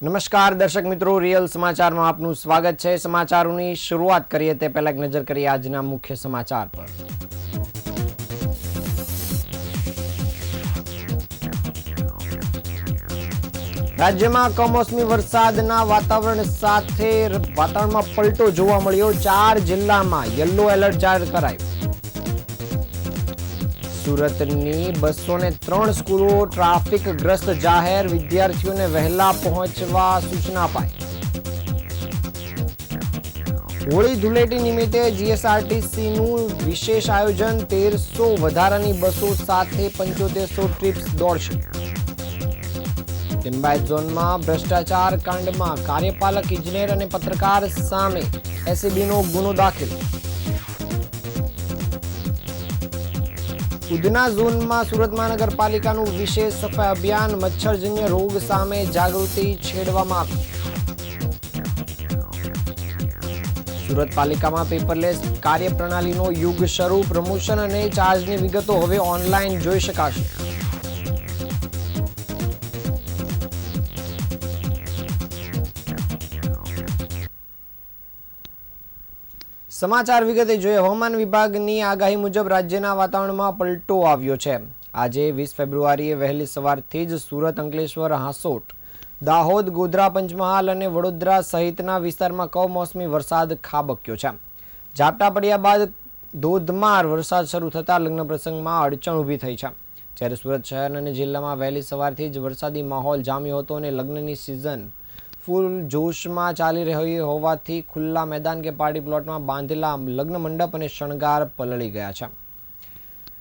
નમસ્કાર દર્શક મિત્રો, રિયલ સમાચારમાં આપનું સ્વાગત છે। સમાચારોની શરૂઆત કરીએ તે પહેલા એક નજર કરીએ આજના મુખ્ય સમાચાર પર। રાજ્યમાં કમોસમી વરસાદના વાતાવરણ સાથે વાતાવરણમાં પલટો જોવા મળ્યો। 4 જિલ્લામાં યલો એલર્ટ જાહેર કરાયું। સુરતની 203 સ્કૂલો ટ્રાફિકગ્રસ્ત જાહેર, વિદ્યાર્થીઓને વહેલા પહોંચવા સૂચના અપાઈ। હોળી ધૂળેટી નિમિત્તે જીએસઆરટીસીનું વિશેષ આયોજન, 1300 વધારાની બસો સાથે 7500 ટ્રીપ્સ દોડશે। લિંબાયત ઝોનમાં ભ્રષ્ટાચાર કાંડમાં કાર્યપાલક ઇજનેર અને પત્રકાર સામે એસીબીનો ગુનો દાખલ। ઉધના ઝોનમાં સુરત મહાનગરપાલિકાનું વિશેષ સફાઈ અભિયાન, મચ્છરજન્ય રોગ સામે જાગૃતિ છેડવામાં આવી। સુરત પાલિકામાં પેપરલેસ કાર્યપ્રણાલીનો યુગ શરૂ, પ્રમોશન અને ચાર્જની વિગતો હવે ઓનલાઈન જોઈ શકાશે। સમાચાર વિગતે જોઈએ। હવામાન વિભાગની આગાહી મુજબ રાજ્યના વાતાવરણમાં પલટો આવ્યો છે। આજે 20 ફેબ્રુઆરીએ વહેલી સવારથી જ સુરત, અંકલેશ્વર, હાંસોટ, દાહોદ, ગોધરા, પંચમહાલ અને વડોદરા સહિતના વિસ્તારમાં કમોસમી વરસાદ ખાબક્યો છે। ઝાપટા પડ્યા બાદ ધોધમાર વરસાદ શરૂ થતાં લગ્ન પ્રસંગમાં અડચણ ઊભી થઈ છે। જ્યારે સુરત શહેર અને જિલ્લામાં વહેલી સવારથી જ વરસાદી માહોલ જામ્યો હતો અને લગ્નની સિઝન ફૂલ જોશમાં ચાલી રહી હોવાથી ખુલ્લા મેદાન કે પાર્ટી પ્લોટમાં બાંધેલા લગ્ન મંડપ અને શણગાર પલળી ગયા છે।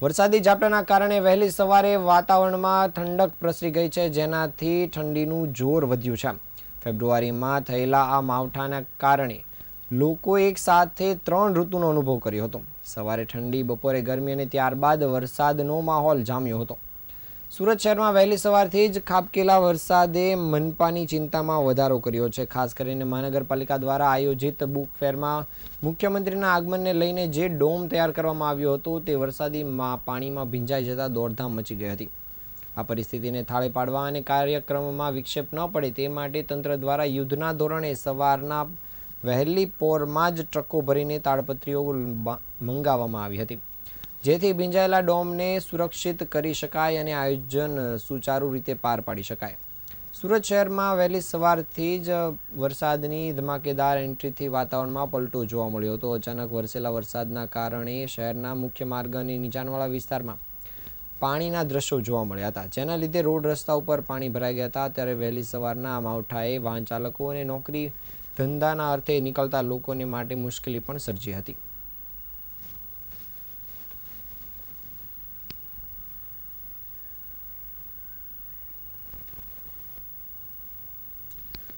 વરસાદી ઝાપટાના કારણે વહેલી સવારે વાતાવરણમાં ઠંડક પ્રસરી ગઈ છે, જેનાથી ઠંડીનું જોર વધ્યું છે। ફેબ્રુઆરીમાં થયેલા આ માવઠાના કારણે લોકો એક સાથે 3 ઋતુનો અનુભવ કર્યો હતો। સવારે ઠંડી, બપોરે ગરમી અને ત્યારબાદ વરસાદનો માહોલ જામ્યો હતો। સુરત શહેરમાં વહેલી સવારથી જ ખાબકેલા વરસાદે મનપાની ચિંતામાં વધારો કર્યો છે। ખાસ કરીને મહાનગરપાલિકા દ્વારા આયોજિત બુક ફેરમાં મુખ્યમંત્રીના આગમનને લઈને જે ડોમ તૈયાર કરવામાં આવ્યો હતો તે વરસાદી પાણીમાં ભીંજાઈ જતા દોડધામ મચી ગઈ હતી। આ પરિસ્થિતિને થાળે પાડવા અને કાર્યક્રમમાં વિક્ષેપ ન પડે તે માટે તંત્ર દ્વારા યુદ્ધના ધોરણે સવારના વહેલી પોરમાં જ ટ્રકો ભરીને તાડપત્રીઓ મંગાવવામાં આવી હતી, જેથી ભીંજાયેલા ડોમને સુરક્ષિત કરી શકાય અને આયોજન સુચારુ રીતે પાર પાડી શકાય। સુરત શહેરમાં વહેલી સવારથી જ વરસાદની ધમાકેદાર એન્ટ્રીથી વાતાવરણમાં પલટો જોવા મળ્યો હતો। અચાનક વરસેલા વરસાદના કારણે શહેરના મુખ્ય માર્ગ અને નીચાણવાળા વિસ્તારમાં પાણીના દ્રશ્યો જોવા મળ્યા હતા, જેના લીધે રોડ રસ્તા ઉપર પાણી ભરાઈ ગયા હતા। ત્યારે વહેલી સવારના આ માવઠાએ વાહન ચાલકો અને નોકરી ધંધાના અર્થે નીકળતા લોકોને માટે મુશ્કેલી પણ સર્જી હતી।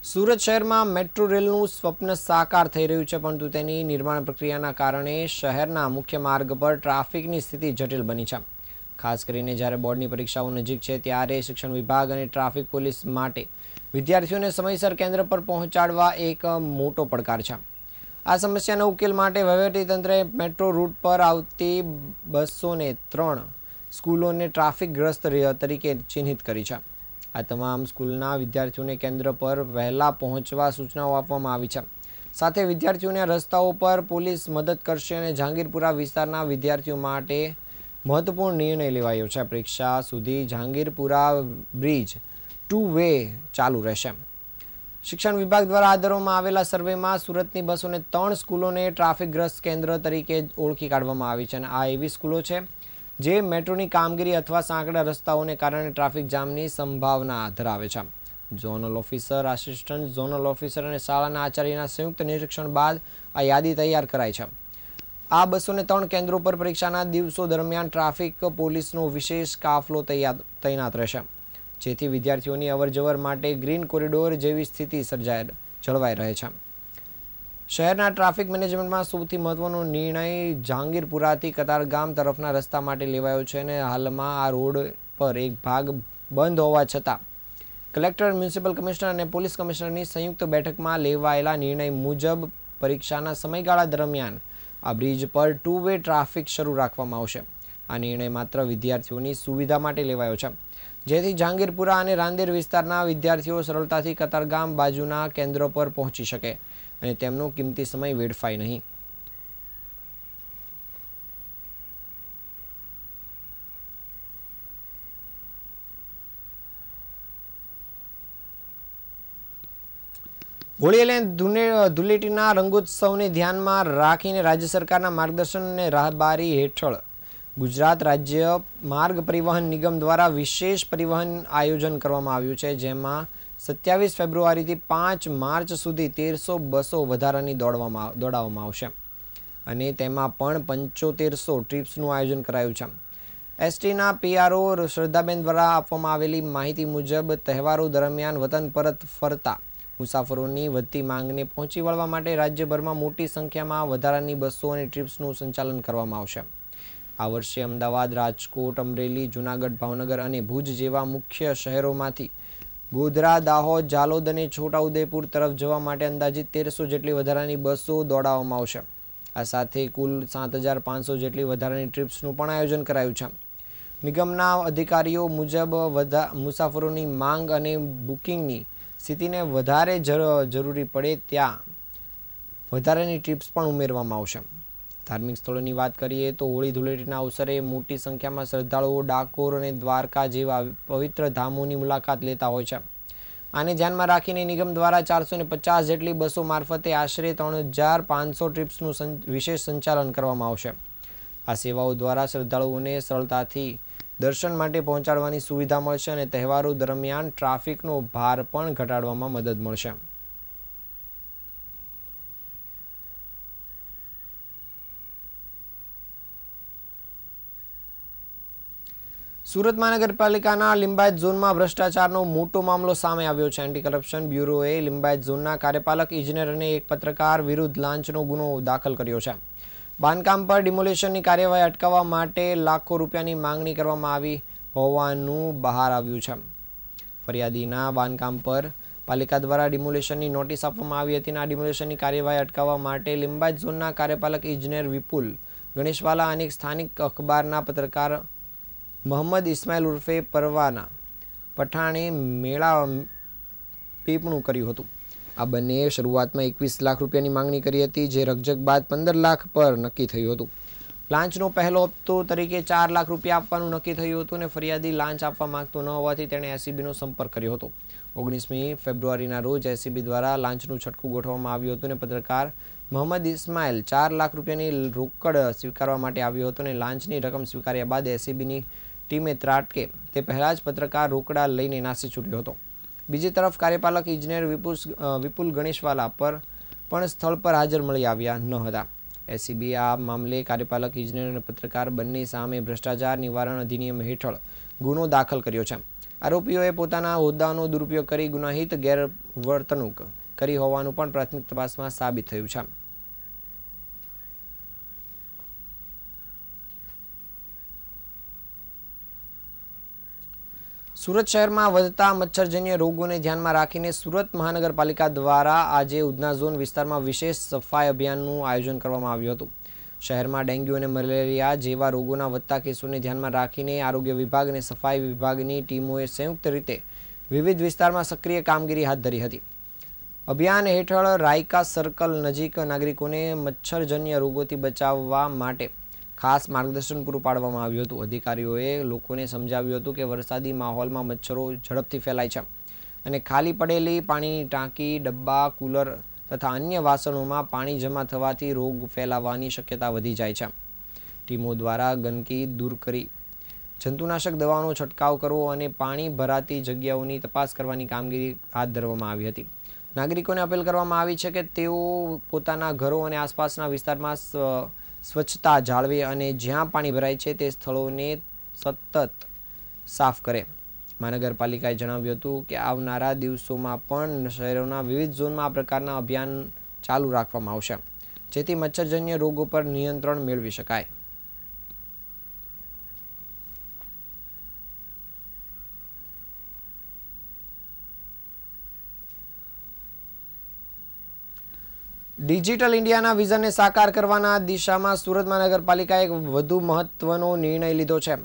સુરત શહેરમાં મેટ્રો રેલનું સ્વપ્ન સાકાર થઈ રહ્યું છે, પરંતુ તેની નિર્માણ પ્રક્રિયાના કારણે શહેરના મુખ્ય માર્ગ પર ટ્રાફિકની સ્થિતિ જટિલ બની છે। ખાસ કરીને જ્યારે બોર્ડની પરીક્ષાઓ નજીક છે ત્યારે શિક્ષણ વિભાગ અને ટ્રાફિક પોલીસ માટે વિદ્યાર્થીઓને સમયસર કેન્દ્ર પર પહોંચાડવા એક મોટો પડકાર છે। આ સમસ્યાના ઉકેલ માટે વહીવટીતંત્રએ મેટ્રો રૂટ પર આવતી 203 સ્કૂલોને ટ્રાફિકગ્રસ્ત તરીકે ચિહ્નિત કરી છે। આ તમામ સ્કૂલના વિદ્યાર્થીઓને કેન્દ્ર પર વહેલા પહોંચવા સૂચનાઓ આપવામાં આવી છે। સાથે વિદ્યાર્થીઓને રસ્તાઓ પર પોલીસ મદદ કરશે અને જહાંગીરપુરા વિસ્તારના વિદ્યાર્થીઓ માટે મહત્વપૂર્ણ નિર્ણય લેવાયો છે। પરીક્ષા સુધી જહાંગીરપુરા બ્રિજ 2 વે ચાલુ રહેશે। શિક્ષણ વિભાગ દ્વારા હાથ ધરવામાં આવેલા સર્વેમાં સુરતની 203 સ્કૂલોને ટ્રાફિકગ્રસ્ત કેન્દ્ર તરીકે ઓળખી કાઢવામાં આવી છે અને આ એવી સ્કૂલો છે જે મેટ્રોની કામગીરી અથવા સાંકડા રસ્તાઓને કારણે ટ્રાફિક જામની સંભાવના ધરાવે છે। Zonal officer, assistant zonal officer અને શાળાના આચાર્યના સંયુક્ત નિરીક્ષણ બાદ આ યાદી તૈયાર કરાઈ છે। આ 203 કેન્દ્રો પર પરીક્ષાના દિવસો દરમિયાન ટ્રાફિક પોલીસનો વિશેષ કાફલો તૈનાત રહેશે, જેથી વિદ્યાર્થીઓની અવરજવર માટે ગ્રીન કોરિડોર જેવી સ્થિતિ જળવાઈ રહે છે। શહેરના ટ્રાફિક મેનેજમેન્ટમાં સૌથી મહત્વનો નિર્ણય જહાંગીરપુરાથી કતારગામ તરફના રસ્તા માટે લેવાયો છે અને હાલમાં આ રોડ પર એક ભાગ બંધ હોવા છતાં કલેક્ટર, મ્યુનિસિપલ કમિશનર અને પોલીસ કમિશનરની સંયુક્ત બેઠકમાં લેવાયેલા નિર્ણય મુજબ પરીક્ષાના સમયગાળા દરમિયાન આ બ્રિજ પર 2 વે ટ્રાફિક શરૂ રાખવામાં આવશે। આ નિર્ણય માત્ર વિદ્યાર્થીઓની સુવિધા માટે લેવાયો છે, જેથી જહાંગીરપુરા અને રાંદેર વિસ્તારના વિદ્યાર્થીઓ સરળતાથી કતારગામ બાજુના કેન્દ્રો પર પહોંચી શકે અને તેમનો કિંમતી સમય વેડફાય નહીં. હોળી અને ધૂળેટીના રંગોત્સવને ધ્યાનમાં રાખીને રાજ્ય સરકારના માર્ગદર્શન અને રાહબારી હેઠળ ગુજરાત રાજ્ય માર્ગ પરિવહન નિગમ દ્વારા વિશેષ પરિવહન આયોજન કરવામાં આવ્યું છે, જેમાં 27 ફેબ્રુઆરીથી 5 માર્ચ સુધી 1300 બસો વધારાની દોડાવવામાં આવશે અને તેમાં પણ 7500 ટ્રીપ્સનું આયોજન કરાયું છે. એસટીના પીઆરઓ શ્રદ્ધાબેન દ્વારા આપવામાં આવેલી માહિતી મુજબ તહેવારો દરમિયાન વતન પરત ફરતા મુસાફરોની વધતી માંગને પહોંચી વળવા માટે રાજ્યભરમાં મોટી સંખ્યામાં વધારાની બસો અને ટ્રીપ્સનું સંચાલન કરવામાં આવશે. આ વર્ષે અમદાવાદ, રાજકોટ, અમરેલી, જૂનાગઢ, ભાવનગર અને ભુજ જેવા મુખ્ય શહેરોમાંથી ગોધરા, દાહોદ, જાલોદ અને છોટાઉદેપુર તરફ જવા માટે અંદાજિત 1300 જેટલી વધારાની બસો દોડાવવામાં આવશે. આ સાથે કુલ 7500 જેટલી વધારાની ટ્રીપ્સનું પણ આયોજન કરાયું છે. નિગમના અધિકારીઓ મુજબ મુસાફરોની માંગ અને બુકિંગની સ્થિતિને વધારે જરૂરી પડે ત્યાં વધારાની ટ્રીપ્સ પણ ઉમેરવામાં આવશે. ધાર્મિક સ્થળોની વાત કરીએ તો હોળી ધૂળેટીના અવસરે મોટી સંખ્યામાં શ્રદ્ધાળુઓ ડાકોર અને દ્વારકા જેવા પવિત્ર ધામોની મુલાકાત લેતા હોય છે. આને ધ્યાનમાં રાખીને નિગમ દ્વારા 450 જેટલી બસો મારફતે આશરે 3500 ટ્રીપ્સનું વિશેષ સંચાલન કરવામાં આવશે. આ સેવાઓ દ્વારા શ્રદ્ધાળુઓને સરળતાથી દર્શન માટે પહોંચાડવાની સુવિધા મળશે અને તહેવારો દરમિયાન ટ્રાફિકનો ભાર પણ ઘટાડવામાં મદદ મળશે. સુરત મહાનગરપાલિકાના લિંબાયત ઝોનમાં ભ્રષ્ટાચારનો મોટો મામલો સામે આવ્યો છે. એન્ટી કરપ્શન બ્યુરોએ લિંબાયત ઝોનના કાર્યપાલક ઇજનેર અને એક પત્રકાર વિરુદ્ધ લાંચનો ગુનો દાખલ કર્યો છે. બાંધકામ પર ડિમોલેશનની કાર્યવાહી અટકાવવા માટે લાખો રૂપિયાની માંગણી કરવામાં આવી હોવાનું બહાર આવ્યું છે. ફરિયાદીના બાંધકામ પર પાલિકા દ્વારા ડિમોલેશનની નોટિસ આપવામાં આવી હતી અને આ ડિમોલેશનની કાર્યવાહી અટકાવવા માટે લિંબાયત ઝોનના કાર્યપાલક ઇજનેર વિપુલ ગણેશવાલા અને સ્થાનિક અખબારના પત્રકાર મોહમ્મદ ઇસ્માઇલ ઉર્ફે પરવાના પઠાણે મેળા પીપણું કર્યું હતું. આ બંનેએ શરૂઆતમાં 21 લાખ રૂપિયાની માંગણી કરી હતી, જે રકઝક બાદ 15 લાખ પર નક્કી થયું હતું. લાંચનો પહેલો હપ્તો તરીકે 4 લાખ રૂપિયા આપવાનું નક્કી થયું હતું અને ફરિયાદી લાંચ આપવા માંગતો ન હોવાથી તેણે એસીબીનો સંપર્ક કર્યો હતો. 19મી ફેબ્રુઆરીના રોજ એસીબી દ્વારા લાંચનું છટકું ગોઠવવામાં આવ્યું હતું અને પત્રકાર મોહમ્મદ ઇસ્માઇલ 4 લાખ રૂપિયાની રોકડ સ્વીકારવા માટે આવ્યો હતો અને લાંચની રકમ સ્વીકાર્યા બાદ એસીબીની ટીમે ત્રાટકે તે પહેલાં જ પત્રકાર રોકડા લઈને નાસી છૂટ્યો હતો. બીજી તરફ કાર્યપાલક ઇજનેર વિપુલ ગણેશવાલા પર પણ સ્થળ પર હાજર મળી આવ્યા ન હતા. એસીબી આ મામલે કાર્યપાલક ઇજનેર અને પત્રકાર બંને સામે ભ્રષ્ટાચાર નિવારણ અધિનિયમ હેઠળ ગુનો દાખલ કર્યો છે. આરોપીઓએ પોતાના હોદ્દાનો દુરુપયોગ કરી ગુનાહિત ગેરવર્તણૂક કરી હોવાનું પણ પ્રાથમિક તપાસમાં સાબિત થયું છે. સુરત શહેરમાં વધતા મચ્છરજન્ય રોગોને ધ્યાનમાં રાખીને સુરત મહાનગરપાલિકા દ્વારા આજે ઉધના ઝોન વિસ્તારમાં વિશેષ સફાઈ અભિયાનનું આયોજન કરવામાં આવ્યું હતું. શહેરમાં ડેન્ગ્યુ અને મલેરિયા જેવા રોગોના વધતા કેસોને ધ્યાનમાં રાખીને આરોગ્ય વિભાગ અને સફાઈ વિભાગની ટીમોએ સંયુક્ત રીતે વિવિધ વિસ્તારમાં સક્રિય કામગીરી હાથ ધરી હતી. અભિયાન હેઠળ રાયકા સર્કલ નજીક નાગરિકોને મચ્છરજન્ય રોગોથી બચાવવા માટે ખાસ માર્ગદર્શન પૂરું પાડવામાં આવ્યું હતું. અધિકારીઓએ લોકોને સમજાવ્યું હતું કે વરસાદી માહોલમાં મચ્છરો ઝડપથી ફેલાય છે અને ખાલી પડેલી પાણીની ટાંકી, ડબ્બા, કુલર તથા અન્ય વાસણોમાં પાણી જમા થવાથી રોગ ફેલાવાની શક્યતા વધી જાય છે. ટીમો દ્વારા ગંદકી દૂર કરી જંતુનાશક દવાઓનો છંટકાવ કરવો અને પાણી ભરાતી જગ્યાઓની તપાસ કરવાની કામગીરી હાથ ધરવામાં આવી હતી. નાગરિકોને અપીલ કરવામાં આવી છે કે તેઓ પોતાના ઘરો અને આસપાસના વિસ્તારમાં સ્વચ્છતા જાળવે અને જ્યાં પાણી ભરાય છે તે સ્થળોને સતત સાફ કરે. મહાનગરપાલિકાએ જણાવ્યું હતું કે આવનારા દિવસોમાં પણ શહેરોના વિવિધ ઝોનમાં આ પ્રકારના અભિયાન ચાલુ રાખવામાં આવશે, જેથી મચ્છરજન્ય રોગો પર નિયંત્રણ મેળવી શકાય. ડિજિટલ ઇન્ડિયાના વિઝનને સાકાર કરવાના દિશામાં સુરત મહાનગરપાલિકાએ એક વધુ મહત્વનો નિર્ણય લીધો છે.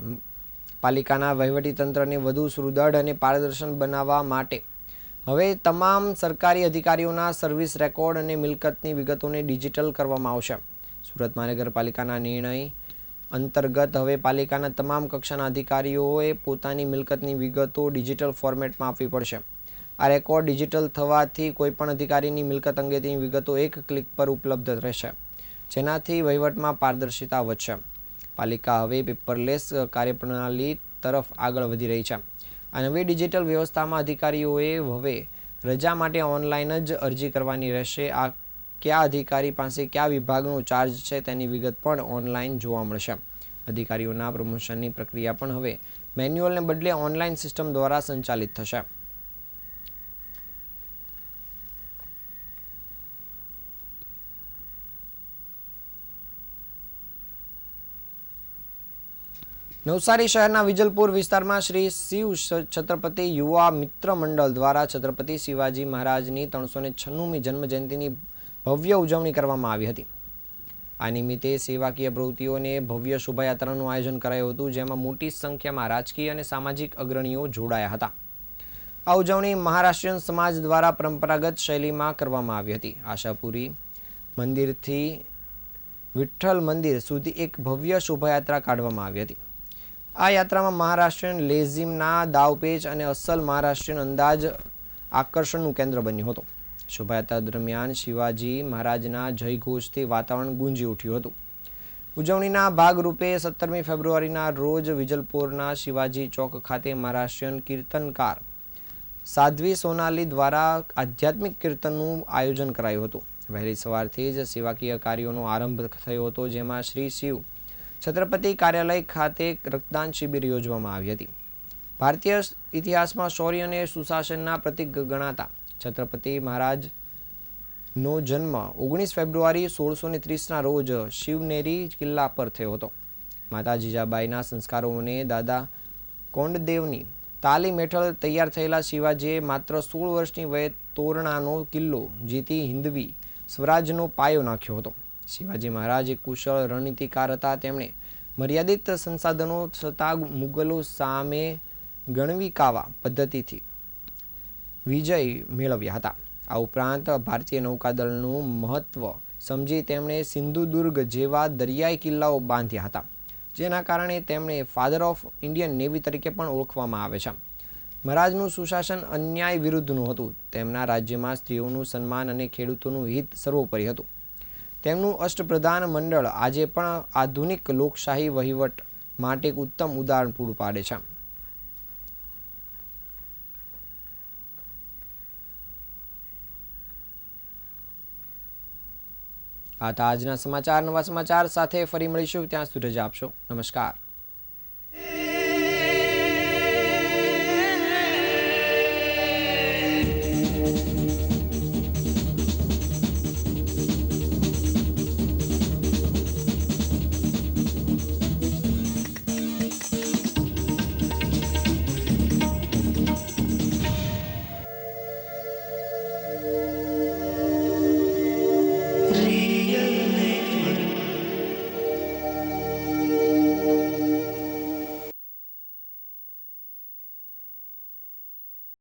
પાલિકાના વહીવટીતંત્રને વધુ સુદૃઢ અને પારદર્શક બનાવવા માટે હવે તમામ સરકારી અધિકારીઓના સર્વિસ રેકોર્ડ અને મિલકતની વિગતોને ડિજિટલ કરવામાં આવશે. સુરત મહાનગરપાલિકાના નિર્ણય અંતર્ગત હવે પાલિકાના તમામ કક્ષાના અધિકારીઓએ પોતાની મિલકતની વિગતો ડિજિટલ ફોર્મેટમાં આપવી પડશે. આ રેકોર્ડ ડિજિટલ થવાથી કોઈપણ અધિકારીની મિલકત અંગેની વિગતો એક ક્લિક પર ઉપલબ્ધ રહેશે, જેનાથી વહીવટમાં પારદર્શિતા વધશે. પાલિકા હવે પેપરલેસ કાર્યપ્રણાલી તરફ આગળ વધી રહી છે. આ નવી ડિજિટલ વ્યવસ્થામાં અધિકારીઓએ હવે રજા માટે ઓનલાઈન જ અરજી કરવાની રહેશે. આ કયા અધિકારી પાસે કયા વિભાગનો ચાર્જ છે તેની વિગત પણ ઓનલાઈન જોવા મળશે. અધિકારીઓના પ્રમોશનની પ્રક્રિયા પણ હવે મેન્યુઅલને બદલે ઓનલાઈન સિસ્ટમ દ્વારા સંચાલિત થશે. નવસારી શહેરના વિજલપુર વિસ્તારમાં શ્રી શિવ છત્રપતિ યુવા મિત્ર મંડળ દ્વારા છત્રપતિ શિવાજી મહારાજની 396મી જન્મજયંતિની ભવ્ય ઉજવણી કરવામાં આવી હતી. આ નિમિત્તે સેવાકીય પ્રવૃત્તિઓને ભવ્ય શોભાયાત્રાનું આયોજન કરાયું હતું, જેમાં મોટી સંખ્યામાં રાજકીય અને સામાજિક અગ્રણીઓ જોડાયા હતા. આ ઉજવણી મહારાષ્ટ્રીયન સમાજ દ્વારા પરંપરાગત શૈલીમાં કરવામાં આવી હતી. આશાપુરી મંદિરથી વિઠ્ઠલ મંદિર સુધી એક ભવ્ય શોભાયાત્રા કાઢવામાં આવી હતી. આ યાત્રામાં મહારાષ્ટ્રીયન લેઝિમના દાવપેચ અને અસલ મહારાષ્ટ્રીયન અંદાજ આકર્ષણનું કેન્દ્ર બન્યો હતો. શોભાયાત્રા દરમિયાન શિવાજી મહારાજના જયઘોષથી વાતાવરણ ગુંજી ઉઠ્યું હતું. ઉજવણીના ભાગરૂપે 17મી ફેબ્રુઆરીના રોજ વિજલપુરના શિવાજી ચોક ખાતે મહારાષ્ટ્રીયન કીર્તનકાર સાધ્વી સોનાલી દ્વારા આધ્યાત્મિક કીર્તનનું આયોજન કરાયું હતું. વહેલી સવારથી જ સેવાકીય કાર્યોનો આરંભ થયો હતો, જેમાં શ્રી શિવ છત્રપતિ કાર્યાલય ખાતે રક્તદાન શિબિર યોજવામાં આવી હતી. ભારતીય ઇતિહાસમાં શૌર્ય અને સુશાસનના પ્રતીક ગણાતા છત્રપતિ મહારાજનો જન્મ 19 ફેબ્રુઆરી 1630ના રોજ શિવનેરી કિલ્લા પર થયો હતો. માતા જીજાબાઈના સંસ્કારોને દાદા કોંડદેવની તાલીમ હેઠળ તૈયાર થયેલા શિવાજીએ માત્ર 16 વર્ષની વયે તોરણાનો કિલ્લો જીતી હિન્દવી સ્વરાજનો પાયો નાખ્યો હતો. શિવાજી મહારાજ એક કુશળ રણનીતિકાર હતા. તેમણે મર્યાદિત સંસાધનો છતાં મુગલો સામે ગણવિકાવા પદ્ધતિથી વિજય મેળવ્યા હતા. આ ઉપરાંત ભારતીય નૌકાદળનું મહત્વ સમજી તેમણે સિંધુદુર્ગ જેવા દરિયાઈ કિલ્લાઓ બાંધ્યા હતા, જેના કારણે તેમણે ફાધર ઓફ ઇન્ડિયન નેવી તરીકે પણ ઓળખવામાં આવે છે. મહારાજનું સુશાસન અન્યાય વિરુદ્ધનું હતું. તેમના રાજ્યમાં સ્ત્રીઓનું સન્માન અને ખેડૂતોનું હિત સર્વોપરી હતું. તેમનું અષ્ટપ્રધાન મંડળ આજે પણ આધુનિક લોકશાહી વહીવટ માટે એક ઉત્તમ ઉદાહરણ પૂરું પાડે છે. આ હતા આજના સમાચાર. નવા સમાચાર સાથે ફરી મળીશું. ત્યાં સુધી રજા આપશો. નમસ્કાર.